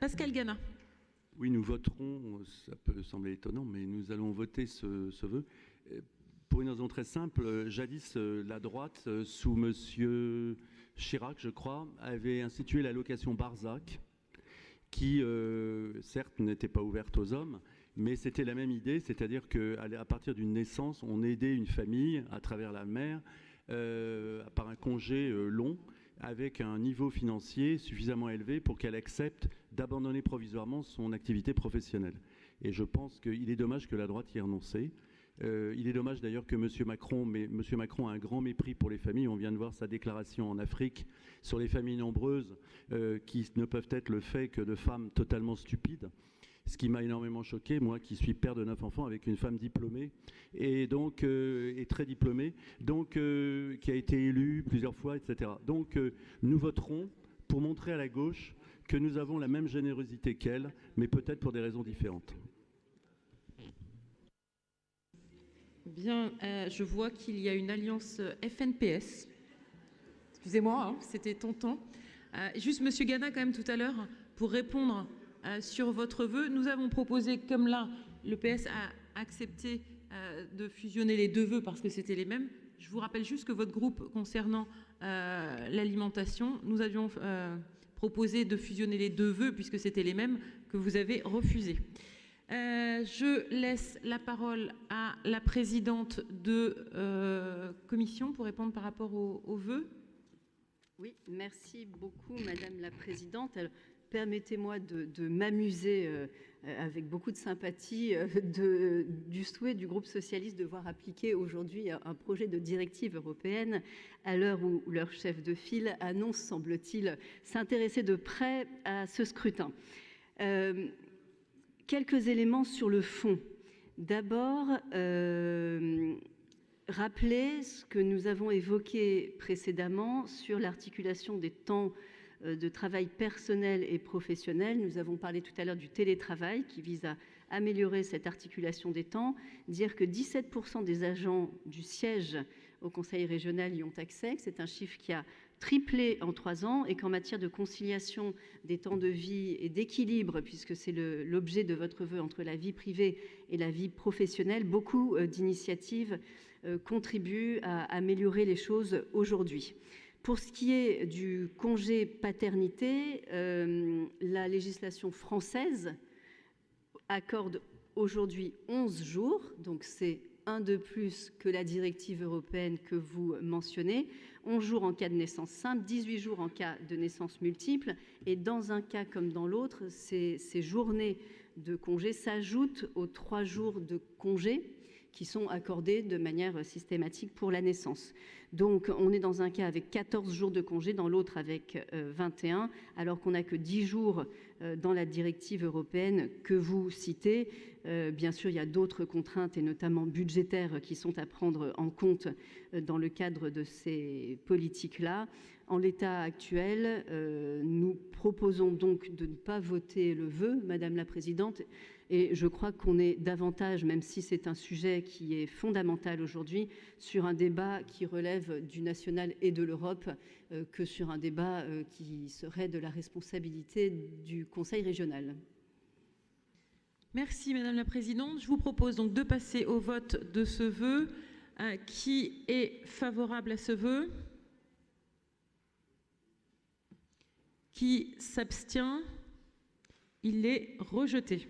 Pascal Gana. Oui, nous voterons, ça peut sembler étonnant, mais nous allons voter ce vœu. Pour une raison très simple, jadis, la droite, sous M. Chirac, je crois, avait institué l'allocation Barzac, qui, certes, n'était pas ouverte aux hommes, mais c'était la même idée, c'est-à-dire qu'à partir d'une naissance, on aidait une famille à travers la mère par un congé long, avec un niveau financier suffisamment élevé pour qu'elle accepte d'abandonner provisoirement son activité professionnelle. Et je pense qu'il est dommage que la droite y ait renoncé. Il est dommage d'ailleurs que M. Macron, mais M. Macron a un grand mépris pour les familles. On vient de voir sa déclaration en Afrique sur les familles nombreuses qui ne peuvent être le fait que de femmes totalement stupides. Ce qui m'a énormément choqué, moi qui suis père de 9 enfants avec une femme diplômée et donc très diplômée, donc qui a été élue plusieurs fois, etc. Donc nous voterons pour montrer à la gauche que nous avons la même générosité qu'elle, mais peut-être pour des raisons différentes. Bien, je vois qu'il y a une alliance FNPS. Excusez-moi, hein, c'était tentant. Juste, Monsieur Gana, quand même, tout à l'heure, pour répondre sur votre vœu, nous avons proposé, comme là, le PS a accepté de fusionner les deux vœux parce que c'était les mêmes. Je vous rappelle juste que votre groupe, concernant l'alimentation, nous avions proposé de fusionner les deux vœux puisque c'était les mêmes que vous avez refusé. Je laisse la parole à la présidente de commission pour répondre par rapport aux vœux. Oui, merci beaucoup, Madame la Présidente. Permettez-moi de m'amuser avec beaucoup de sympathie du souhait du groupe socialiste de voir appliquer aujourd'hui un projet de directive européenne à l'heure où leur chef de file annonce, semble-t-il, s'intéresser de près à ce scrutin. Quelques éléments sur le fond. D'abord, rappeler ce que nous avons évoqué précédemment sur l'articulation des temps de travail personnel et professionnel. Nous avons parlé tout à l'heure du télétravail qui vise à améliorer cette articulation des temps, dire que 17% des agents du siège au Conseil régional y ont accès, que c'est un chiffre qui a triplé en 3 ans et qu'en matière de conciliation des temps de vie et d'équilibre, puisque c'est l'objet de votre vœu entre la vie privée et la vie professionnelle, beaucoup d'initiatives contribuent à améliorer les choses aujourd'hui. Pour ce qui est du congé paternité, la législation française accorde aujourd'hui 11 jours, donc c'est un de plus que la directive européenne que vous mentionnez, 11 jours en cas de naissance simple, 18 jours en cas de naissance multiple, et dans un cas comme dans l'autre, ces journées de congé s'ajoutent aux 3 jours de congé qui sont accordés de manière systématique pour la naissance. Donc on est dans un cas avec 14 jours de congé, dans l'autre avec 21, alors qu'on n'a que 10 jours dans la directive européenne que vous citez. Bien sûr, il y a d'autres contraintes, et notamment budgétaires, qui sont à prendre en compte dans le cadre de ces politiques-là. En l'état actuel, nous proposons donc de ne pas voter le vœu, Madame la Présidente, et je crois qu'on est davantage, même si c'est un sujet qui est fondamental aujourd'hui, sur un débat qui relève du national et de l'Europe que sur un débat qui serait de la responsabilité du Conseil régional. Merci Madame la Présidente. Je vous propose donc de passer au vote de ce vœu. Qui est favorable à ce vœu? Qui s'abstient? Il est rejeté.